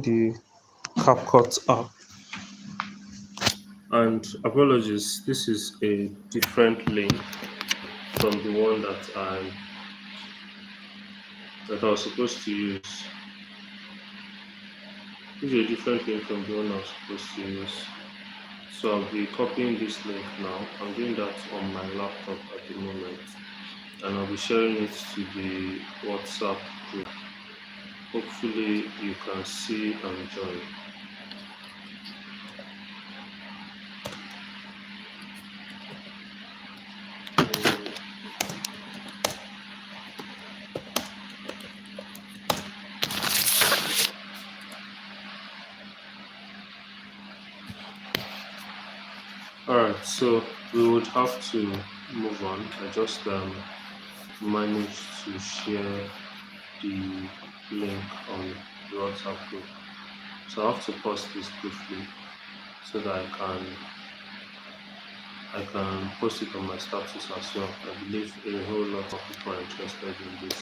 the CapCut app. And apologies, this is a different link from the one that I was supposed to use. This is a different link from the one I was supposed to use. So I'll be copying this link now. I'm doing that on my laptop at the moment, and I'll be sharing it to the WhatsApp group. Hopefully you can see and join. Alright, so we would have to move on. I just managed to share the link on the WhatsApp group. So I have to pause this briefly so that I can post it on my status as well. I believe a whole lot of people are interested in this.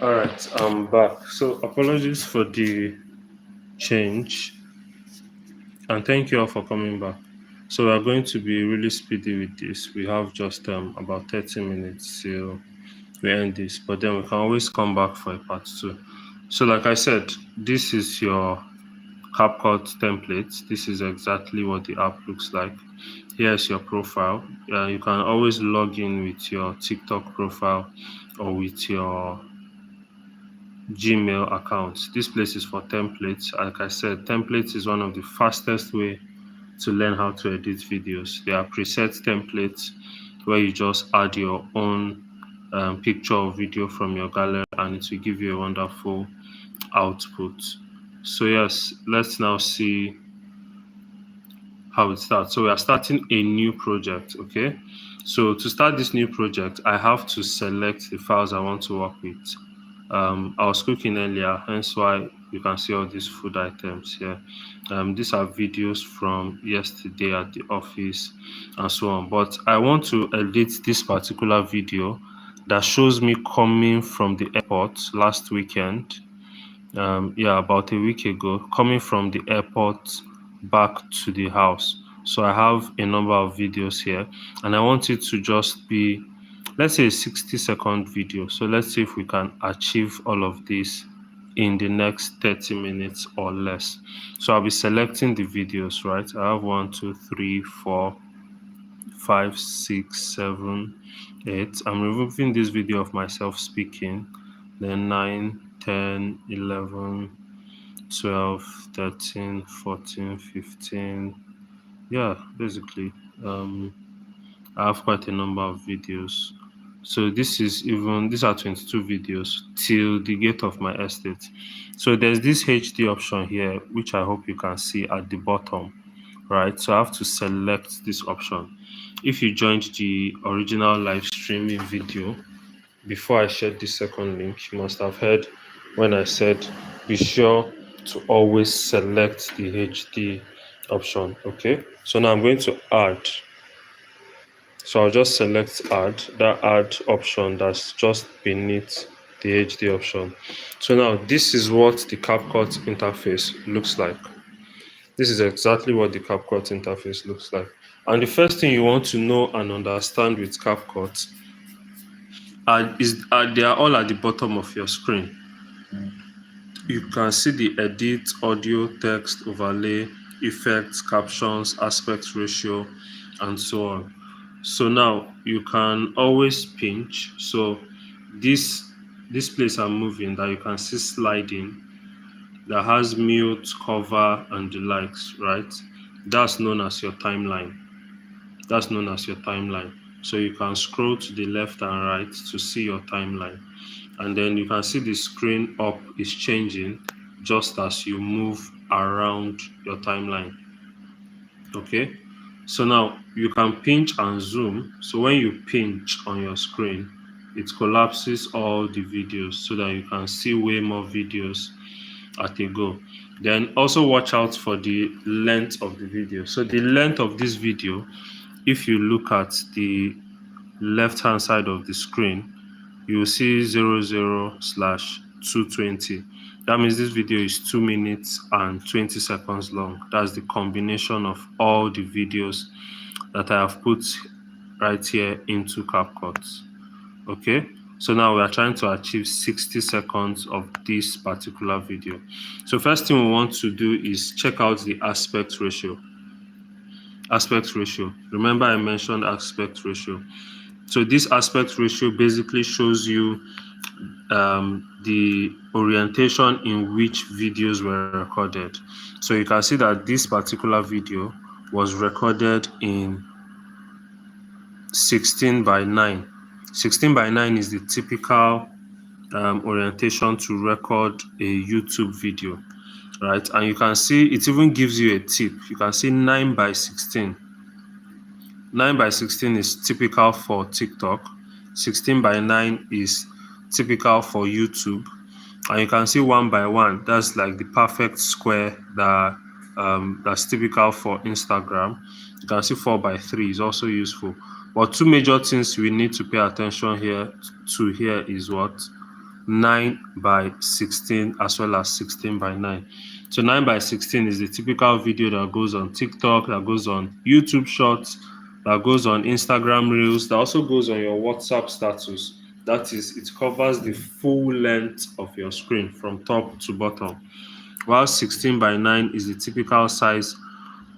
Alright, I'm back. So apologies for the change, and thank you all for coming back. So we are going to be really speedy with this. We have just about 30 minutes till we end this, but then we can always come back for a part two. So like I said, this is your CapCut template. This is exactly what the app looks like. Here's your profile. You can always log in with your TikTok profile or with your Gmail account. This place is for templates. Like I said, templates is one of the fastest way to learn how to edit videos. There are preset templates where you just add your own picture or video from your gallery, and it will give you a wonderful output. So yes, let's now see how it starts. So we are starting a new project, okay? So to start this new project, I have to select the files I want to work with. I was cooking earlier, hence why you can see all these food items here. These are videos from yesterday at the office and so on. But I want to edit this particular video that shows me coming from the airport last weekend. About a week ago, coming from the airport back to the house. So I have a number of videos here, and I want it to just be, let's say, a 60-second video. So let's see if we can achieve all of this in the next 30 minutes or less. So I'll be selecting the videos, right? I have 1, 2, 3, 4, 5, 6, 7, 8. I'm removing this video of myself speaking. Then 9, 10, 11, 12, 13, 14, 15. Yeah, basically. I have quite a number of videos. So these are 22 videos till the gate of my estate. So there's this HD option here, which I hope you can see at the bottom, right? So I have to select this option. If you joined the original live streaming video before I shared the second link, you must have heard when I said be sure to always select the HD option. Okay, so now I'm going to add. So I'll just select add, that add option that's just beneath the HD option. So now this is what the CapCut interface looks like. This is exactly what the CapCut interface looks like. And the first thing you want to know and understand with CapCut they are all at the bottom of your screen. You can see the edit, audio, text, overlay, effects, captions, aspect ratio, and so on. So now you can always pinch. So this this place I'm moving that you can see sliding, that has mute, cover, and the likes, right? That's known as your timeline. That's known as your timeline. So you can scroll to the left and right to see your timeline. And then you can see the screen up is changing just as you move around your timeline. Okay. So now you can pinch and zoom. So when you pinch on your screen, it collapses all the videos so that you can see way more videos at a go. Then also watch out for the length of the video. So the length of this video, if you look at the left hand side of the screen, you will see 00/220. That means this video is 2 minutes and 20 seconds long. That's the combination of all the videos that I have put right here into CapCut. Okay, so now we are trying to achieve 60 seconds of this particular video. So first thing we want to do is check out the aspect ratio. Aspect ratio. Remember I mentioned aspect ratio. So this aspect ratio basically shows you the orientation in which videos were recorded. So you can see that this particular video was recorded in 16:9. 16:9 is the typical orientation to record a YouTube video, right? And you can see it even gives you a tip. You can see 9:16. 9:16 is typical for TikTok. 16:9 is typical for YouTube. And you can see 1:1. That's like the perfect square that's typical for Instagram. You can see 4:3 is also useful. But two major things we need to pay attention here is what? 9:16 as well as 16:9. So 9:16 is the typical video that goes on TikTok, that goes on YouTube Shorts, that goes on Instagram Reels, that also goes on your WhatsApp status. That is, it covers the full length of your screen from top to bottom. While 16:9 is the typical size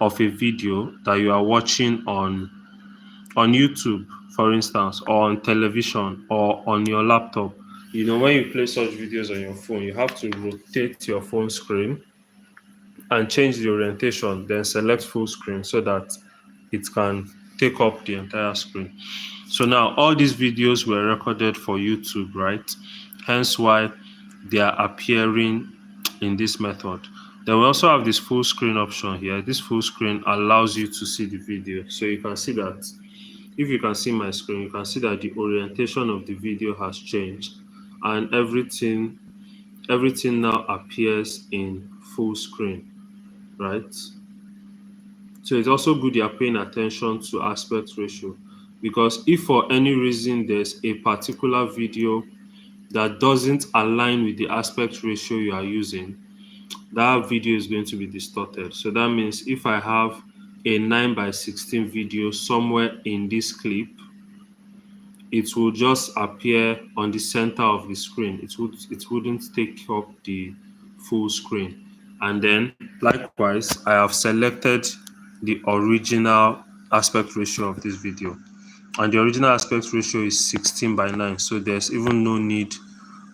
of a video that you are watching on YouTube, for instance, or on television or on your laptop. You know, when you play such videos on your phone, you have to rotate your phone screen and change the orientation, then select full screen so that it can take up the entire screen. So now all these videos were recorded for YouTube, right? Hence why they are appearing in this method. Then we also have this full screen option here. This full screen allows you to see the video. So you can see that, if you can see my screen, you can see that the orientation of the video has changed and everything now appears in full screen, right? So it's also good you're paying attention to aspect ratio, because if for any reason there's a particular video that doesn't align with the aspect ratio you are using, that video is going to be distorted. So that means if I have a 9:16 video somewhere in this clip, it will just appear on the center of the screen. It wouldn't take up the full screen. And then likewise, I have selected the original aspect ratio of this video, and the original aspect ratio is 16:9, so there's even no need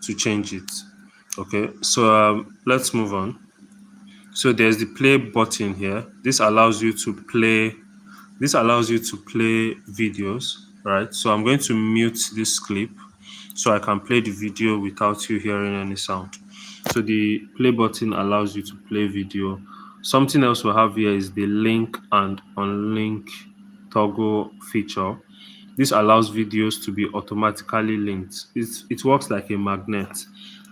to change it. Okay, so let's move on. So there's the play button here. This allows you to play videos, right? So I'm going to mute this clip so I can play the video without you hearing any sound. So the play button allows you to play video. Something else we have here is the link and unlink toggle feature. This allows videos to be automatically linked. It works like a magnet.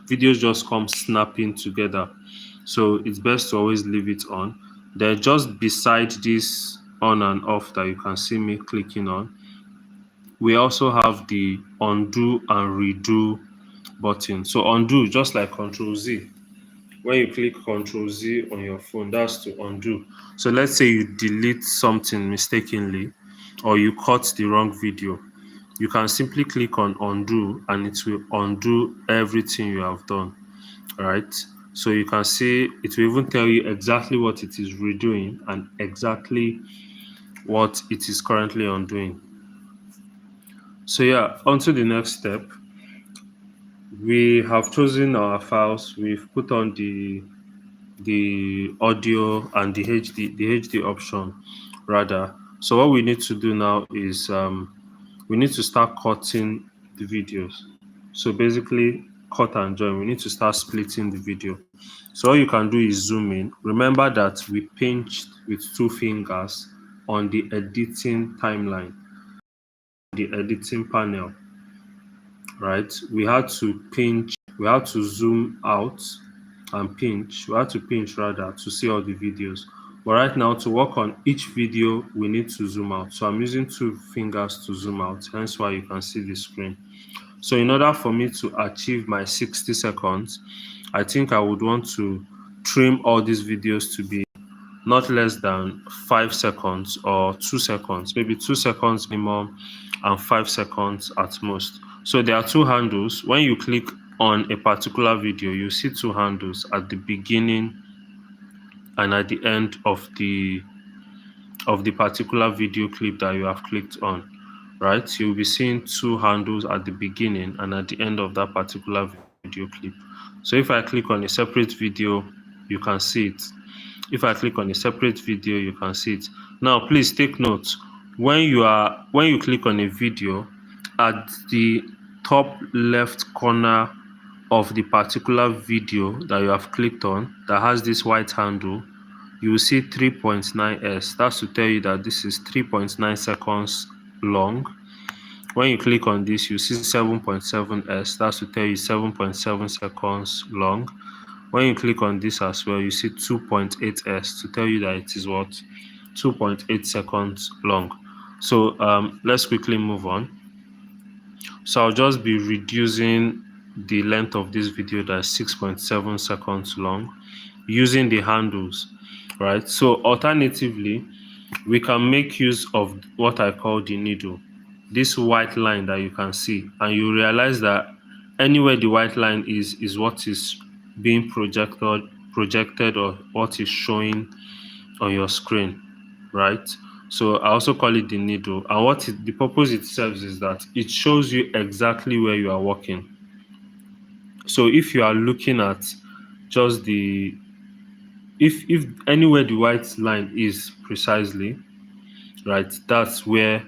Videos just come snapping together. So it's best to always leave it on. Then just beside this on and off that you can see me clicking on, we also have the undo and redo button. So undo, just like Control Z. When you click Control Z on your phone, that's to undo. So let's say you delete something mistakenly or you cut the wrong video. You can simply click on undo and it will undo everything you have done, right? So you can see it will even tell you exactly what it is redoing and exactly what it is currently undoing. So yeah, on to the next step. We have chosen our files. We've put on the audio and the HD option rather. So what we need to do now is we need to start cutting the videos. So basically cut and join. We need to start splitting the video. So all you can do is zoom in. Remember that we pinched with 2 fingers on the editing timeline, the editing panel, right? We had to pinch, we had to zoom out and pinch. We had to pinch rather to see all the videos. But right now, to work on each video, we need to zoom out. So I'm using 2 fingers to zoom out, hence why you can see the screen. So in order for me to achieve my 60 seconds, I think I would want to trim all these videos to be not less than 5 seconds or 2 seconds, maybe 2 seconds minimum and 5 seconds at most. So there are 2 handles. When you click on a particular video, you see 2 handles at the beginning and at the end of the particular video clip that you have clicked on, right? You'll be seeing 2 handles at the beginning and at the end of that particular video clip. So if I click on a separate video, you can see it. If I click on a separate video, you can see it. Now, please take note, when you click on a video, at the top left corner of the particular video that you have clicked on that has this white handle, you will see 3.9s. That's to tell you that this is 3.9 seconds long. When you click on this, you see 7.7s. That's to tell you 7.7 seconds long. When you click on this as well, you see 2.8s to tell you that it is what? 2.8 seconds long. So let's quickly move on. So I'll just be reducing the length of this video that's 6.7 seconds long using the handles, right? So alternatively, we can make use of what I call the needle, this white line that you can see, and you realize that anywhere the white line is what is being projected or what is showing on your screen, right? So I also call it the needle, and the purpose it serves is that it shows you exactly where you are working. So if you are looking at just if anywhere the white line is precisely, right, that's what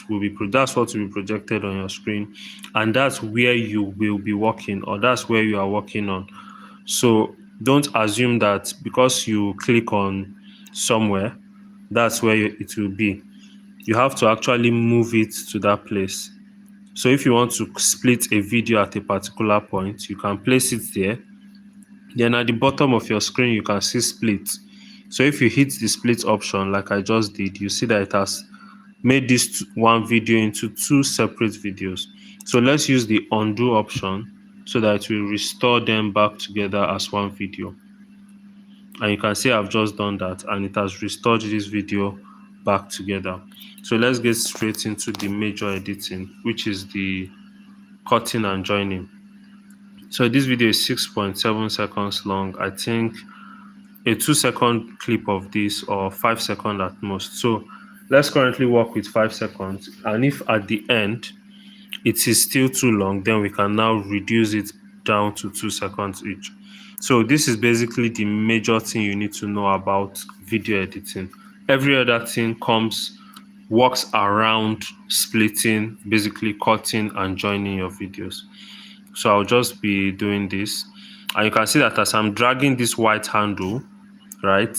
will be projected on your screen, and that's where you will be working, or that's where you are working on. So don't assume that because you click on somewhere, that's where it will be. You have to actually move it to that place. So if you want to split a video at a particular point, you can place it there. Then at the bottom of your screen, you can see split. So if you hit the split option like I just did, you see that it has made this one video into 2 separate videos. So let's use the undo option so that it will restore them back together as one video. And you can see I've just done that, and it has restored this video back together. So let's get straight into the major editing, which is the cutting and joining. So this video is 6.7 seconds long. I think a 2-second clip of this, or 5 seconds at most. So let's currently work with 5 seconds, and if at the end it is still too long, then we can now reduce it down to 2 seconds each. So this is basically the major thing you need to know about video editing. Every other thing works around splitting, basically cutting and joining your videos. So I'll just be doing this, and you can see that as I'm dragging this white handle, right,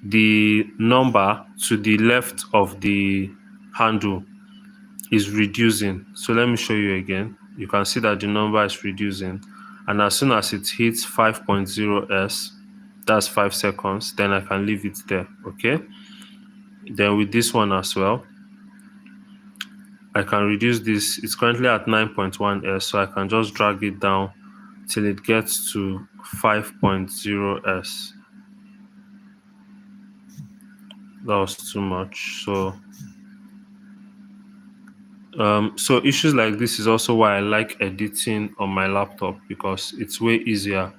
the number to the left of the handle is reducing. So let me show you again. You can see that the number is reducing, and as soon as it hits 5.0s, that's 5 seconds, then I can leave it there. Okay, then with this one as well, I can reduce this. It's currently at 9.1s, so I can just drag it down till it gets to 5.0s. That was too much. So issues like this is also why I like editing on my laptop, because it's way easier.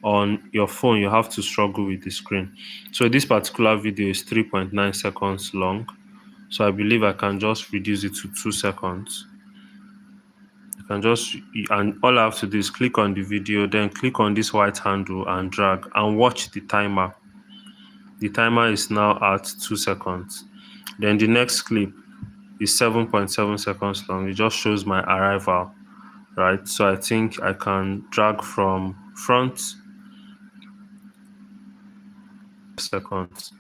On your phone, you have to struggle with the screen. So this particular video is 3.9 seconds long, so I believe I can just reduce it to 2 seconds. I You can just, and all I have to do is click on the video, then click on this white handle and drag and watch the timer. The timer is now at 2 seconds. Then the next clip is 7.7 seconds long. It just shows my arrival, right? So I think I can drag from front seconds.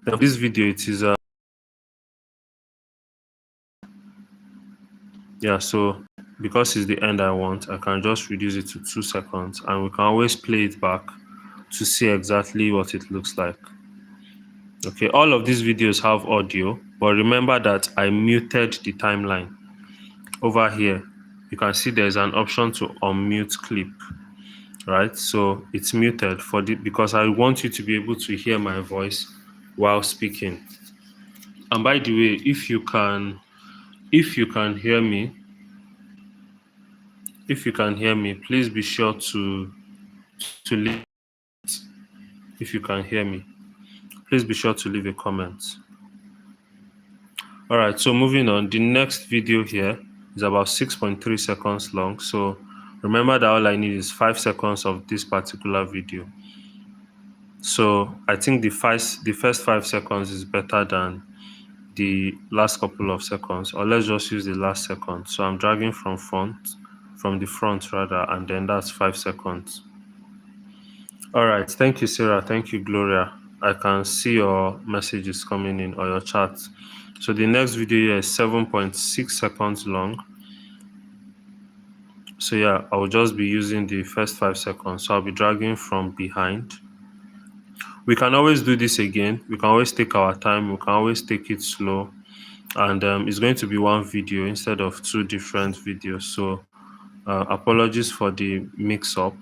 Then this video, it is yeah, so because it's the end I want, I can just reduce it to 2 seconds, and we can always play it back to see exactly what it looks like. Okay, all of these videos have audio, but remember that I muted the timeline. Over here, you can see there's an option to unmute clip, right? So it's muted for the, because I want you to be able to hear my voice while speaking. And by the way, if you can hear me, please be sure to leave. If you can hear me, please be sure to leave a comment. All right, so moving on, the next video here is about 6.3 seconds long. So remember that all I need is 5 seconds of this particular video. So I think the first 5 seconds is better than the last couple of seconds, or let's just use the last second. So I'm dragging from the front rather, and then that's 5 seconds. All right, thank you, Sarah. Thank you, Gloria. I can see your messages coming in, or your chat. So the next video here is 7.6 seconds long. So yeah, I'll just be using the first 5 seconds. So I'll be dragging from behind. We can always do this again. We can always take our time. We can always take it slow. And it's going to be one video instead of 2 different videos. So apologies for the mix-up.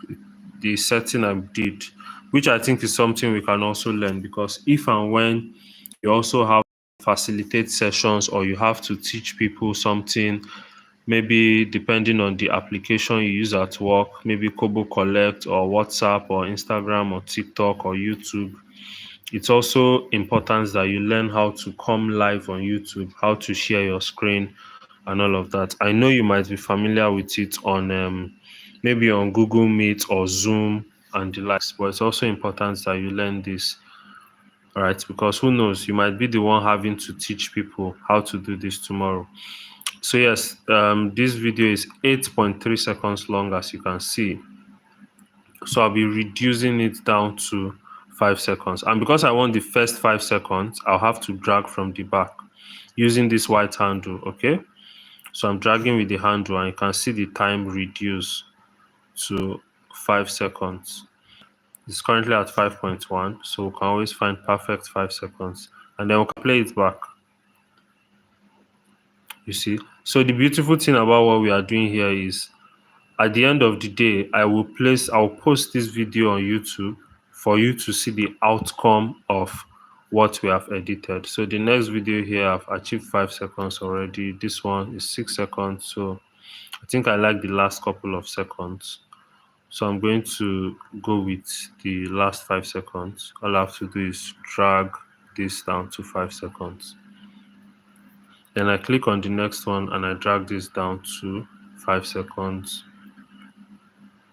The setting I did, which I think is something we can also learn, because if and when you also have facilitate sessions, or you have to teach people something, maybe depending on the application you use at work, maybe Kobo Collect or WhatsApp or Instagram or TikTok or YouTube, it's also important that you learn how to come live on YouTube, how to share your screen and all of that. I know you might be familiar with it on maybe on Google Meet or Zoom and the likes, but it's also important that you learn this, all right? Because who knows, you might be the one having to teach people how to do this tomorrow. So yes, this video is 8.3 seconds long, as you can see. So I'll be reducing it down to 5 seconds. And because I want the first 5 seconds, I'll have to drag from the back using this white handle, okay? So I'm dragging with the handle, and you can see the time reduce to 5 seconds. It's currently at 5.1, so we can always find perfect 5 seconds. And then we can play it back. You see? So the beautiful thing about what we are doing here is, at the end of the day, I'll post this video on YouTube for you to see the outcome of what we have edited. So the next video here, I've achieved 5 seconds already. This one is 6 seconds. So I think I like the last couple of seconds. So I'm going to go with the last 5 seconds. All I have to do is drag this down to 5 seconds. Then I click on the next one and I drag this down to 5 seconds.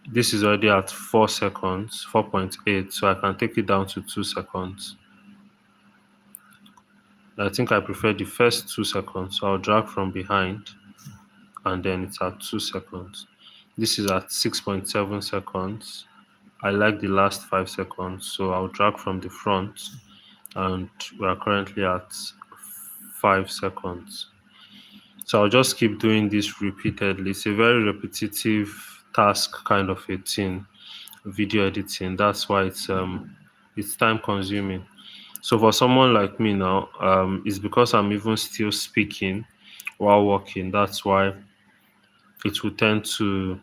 This is already at 4 seconds, 4.8, so I can take it down to 2 seconds. I think I prefer the first 2 seconds, so I'll drag from behind, and then it's at 2 seconds. This is at 6.7 seconds. I like the last 5 seconds, so I'll drag from the front, and we are currently at 5 seconds. So I'll just keep doing this repeatedly. It's a very repetitive task kind of a thing, video editing. That's why it's time consuming. So for someone like me now, it's because I'm even still speaking while working. That's why it will tend to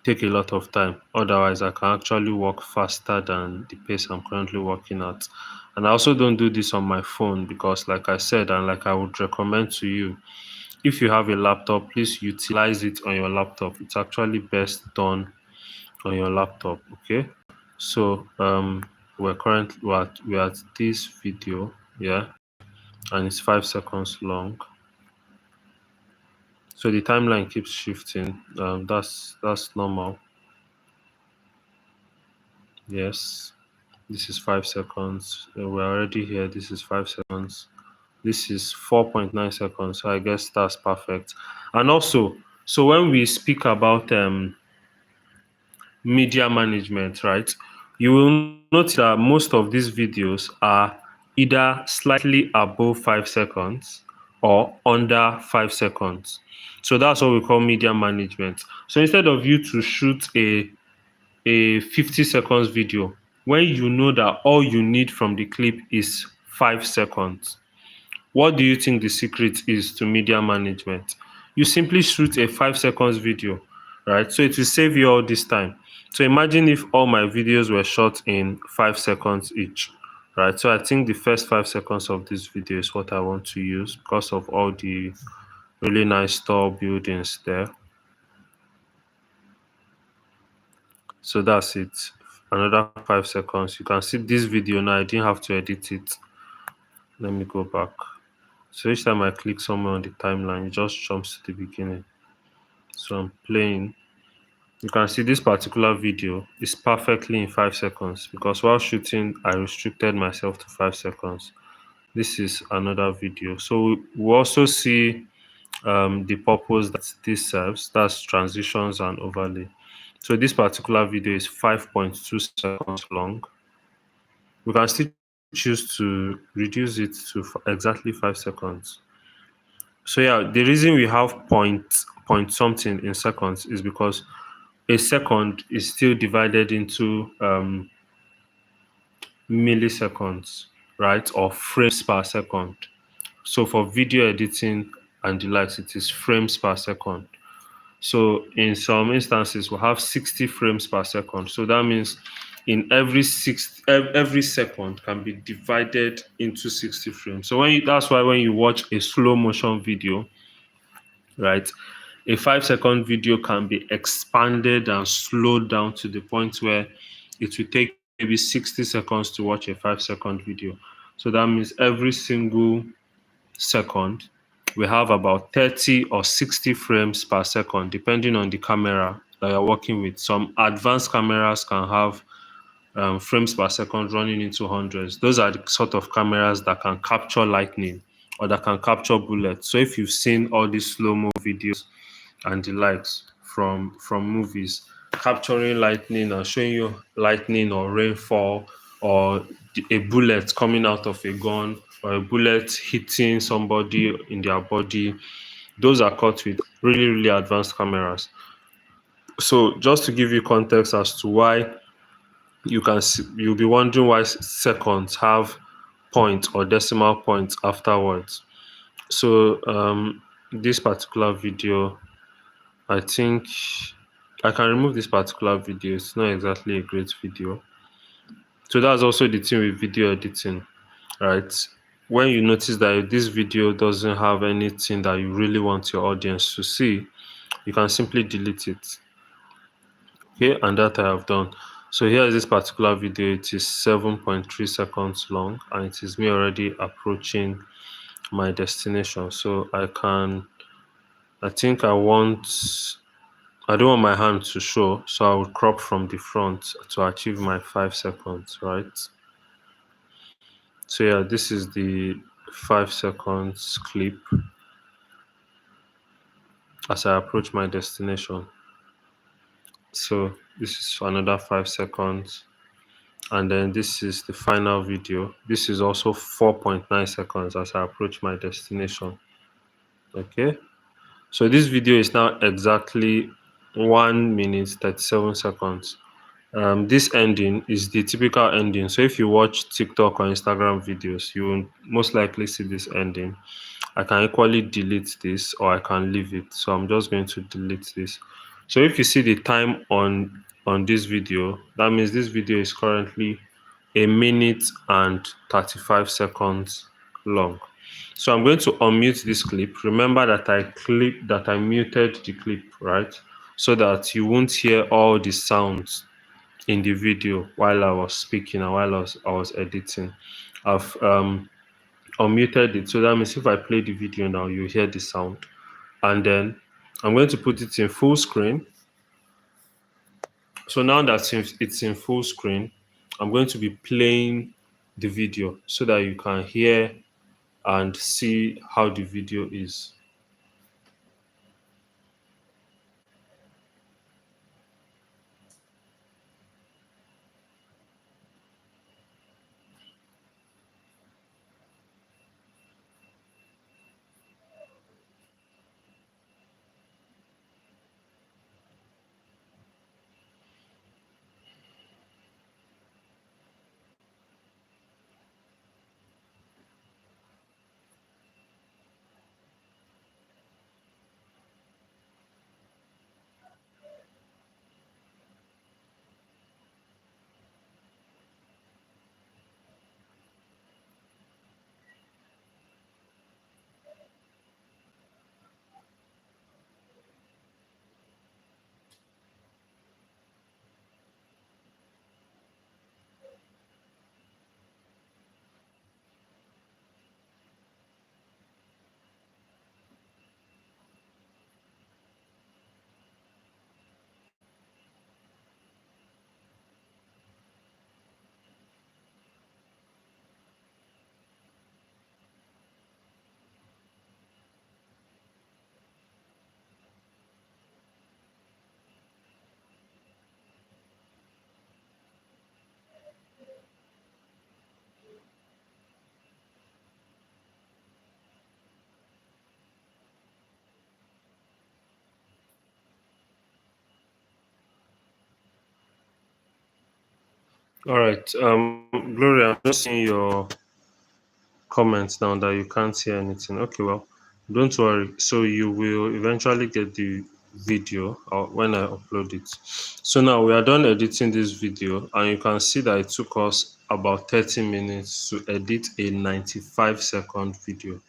take a lot of time. Otherwise, I can actually work faster than the pace I'm currently working at. And I also don't do this on my phone because, like I said, and like I would recommend to you, if you have a laptop, please utilize it on your laptop. It's actually best done on your laptop, okay? So we're at this video, yeah, and it's 5 seconds long. So the timeline keeps shifting. That's normal. Yes, this is 5 seconds. We're already here. This is 5 seconds. This is 4.9 seconds. So I guess that's perfect. And also, so when we speak about media management, right, you will notice that most of these videos are either slightly above 5 seconds or under 5 seconds. So that's what we call media management. So instead of you to shoot a 50 seconds video, when you know that all you need from the clip is 5 seconds, what do you think the secret is to media management? You simply shoot a 5 seconds video, right? So it will save you all this time. So imagine if all my videos were shot in 5 seconds each, right? So I think the first 5 seconds of this video is what I want to use because of all the really nice tall buildings there. So that's it. Another 5 seconds. You can see this video now. I didn't have to edit it. Let me go back. So each time I click somewhere on the timeline, it just jumps to the beginning. So I'm playing. You can see this particular video is perfectly in 5 seconds because while shooting, I restricted myself to 5 seconds. This is another video. So we also see the purpose that this serves. That's transitions and overlay. So this particular video is 5.2 seconds long. We can still choose to reduce it to exactly 5 seconds. So yeah, the reason we have point something in seconds is because a second is still divided into milliseconds, right, or frames per second. So for video editing and the likes, it is frames per second. So in some instances, we'll have 60 frames per second. So that means in every second can be divided into 60 frames. So that's why when you watch a slow motion video, right, a 5 second video can be expanded and slowed down to the point where it will take maybe 60 seconds to watch a 5 second video. So that means every single second we have about 30 or 60 frames per second, depending on the camera that you're working with. Some advanced cameras can have frames per second running into hundreds. Those are the sort of cameras that can capture lightning or that can capture bullets. So if you've seen all these slow-mo videos and the likes from movies, capturing lightning and showing you lightning or rainfall or a bullet coming out of a gun or a bullet hitting somebody in their body, those are caught with really, really advanced cameras. So just to give you context as to why you'll be wondering why seconds have point or decimal points afterwards. So this particular video, I think I can remove this particular video. It's not exactly a great video. So that's also the thing with video editing, right? When you notice that this video doesn't have anything that you really want your audience to see, you can simply delete it. Okay, and that I have done. So here is this particular video. It is 7.3 seconds long and it is me already approaching my destination. So I think I don't want my hand to show, so I will crop from the front to achieve my 5 seconds, right? So yeah, this is the 5 seconds clip as I approach my destination. So this is another 5 seconds. And then this is the final video. This is also 4.9 seconds as I approach my destination. Okay. So this video is now exactly 1 minute 37 seconds. This ending is the typical ending. So if you watch TikTok or Instagram videos, you will most likely see this ending. I can equally delete this or I can leave it. So I'm just going to delete this. So if you see the time on this video, that means this video is currently 1 minute and 35 seconds long. So I'm going to unmute this clip. Remember that I muted the clip, right? So that you won't hear all the sounds in the video while I was speaking and while I was editing. I've unmuted it. So that means if I play the video now, you hear the sound. And then I'm going to put it in full screen. So now that it's in full screen, I'm going to be playing the video so that you can hear and see how the video is. All right, Gloria, I'm just seeing your comments now that you can't hear anything. Okay, well, don't worry. So you will eventually get the video when I upload it. So now we are done editing this video, and you can see that it took us about 30 minutes to edit a 95-second video.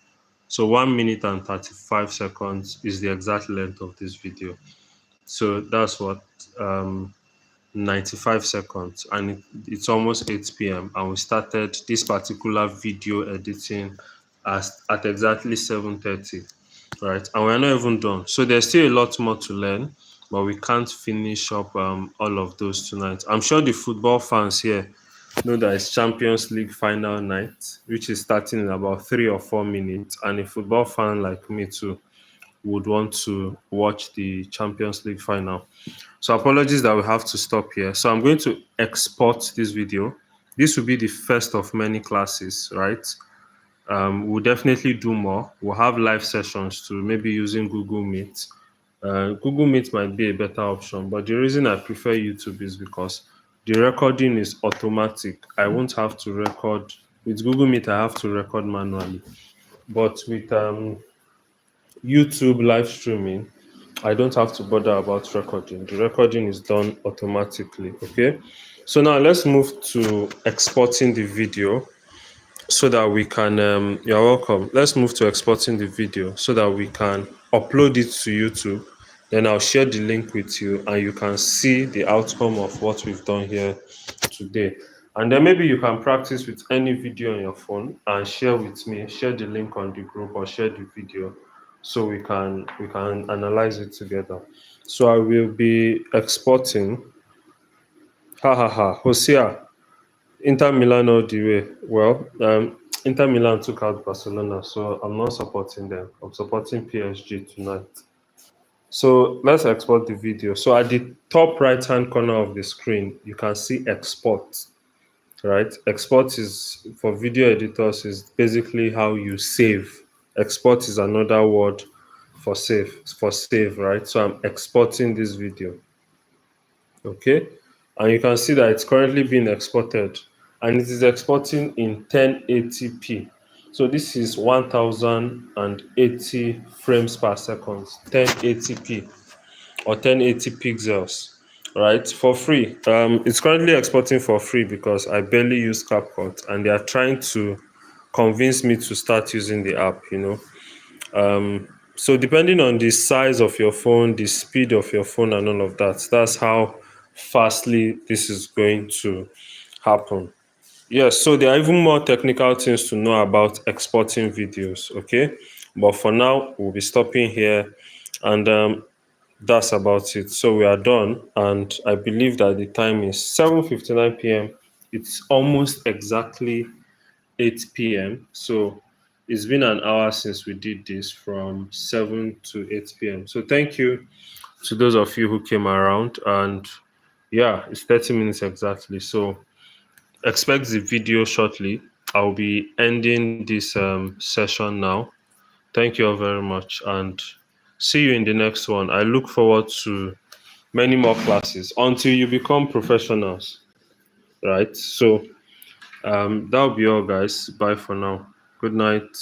So 1 minute and 35 seconds is the exact length of this video. So that's what 95 seconds, and it's almost 8 p.m. and we started this particular video editing at exactly 7:30, right? And we're not even done. So there's still a lot more to learn, but we can't finish up all of those tonight. I'm sure the football fans here know that it's Champions League final night, which is starting in about 3 or 4 minutes. And a football fan like me too would want to watch the Champions League final. So apologies that we have to stop here. So I'm going to export this video. This will be the first of many classes, right? We'll definitely do more. We'll have live sessions too, maybe using Google Meet. Google Meet might be a better option, but the reason I prefer YouTube is because the recording is automatic. I won't have to record. With Google Meet, I have to record manually. But with YouTube live streaming, I don't have to bother about recording. The recording is done automatically. Okay. So now let's move to exporting the video so that we can, you're welcome. Let's move to exporting the video so that we can upload it to YouTube. Then I'll share the link with you and you can see the outcome of what we've done here today. And then maybe you can practice with any video on your phone and share with me, share the link on the group or share the video so we can analyze it together. So I will be exporting. Ha ha ha. Hosea, Inter Milan all the way. Well, Inter Milan took out Barcelona, so I'm not supporting them. I'm supporting PSG tonight. So let's export the video. So at the top right hand corner of the screen, you can see export. Right? Export is for video editors is basically how you save. Export is another word for save, right? So I'm exporting this video. Okay, and you can see that it's currently being exported and it is exporting in 1080p. So this is 1080 frames per second, 1080p or 1080 pixels, right? For free. It's currently exporting for free because I barely use CapCut and they are trying to convince me to start using the app. So depending on the size of your phone, the speed of your phone and all of that, that's how fastly this is going to happen. Yes, so there are even more technical things to know about exporting videos, okay? But for now, we'll be stopping here And that's about it. So we are done, and I believe that the time is 7:59 p.m. It's almost exactly 8 p.m. So it's been an hour since we did this, from 7 to 8 p.m. So thank you to those of you who came around. And yeah, it's 30 minutes exactly. So expect the video shortly. I'll be ending this session now. Thank you all very much, and see you in the next one. I look forward to many more classes until you become professionals, right? So that'll be all, guys. Bye for now. Good night.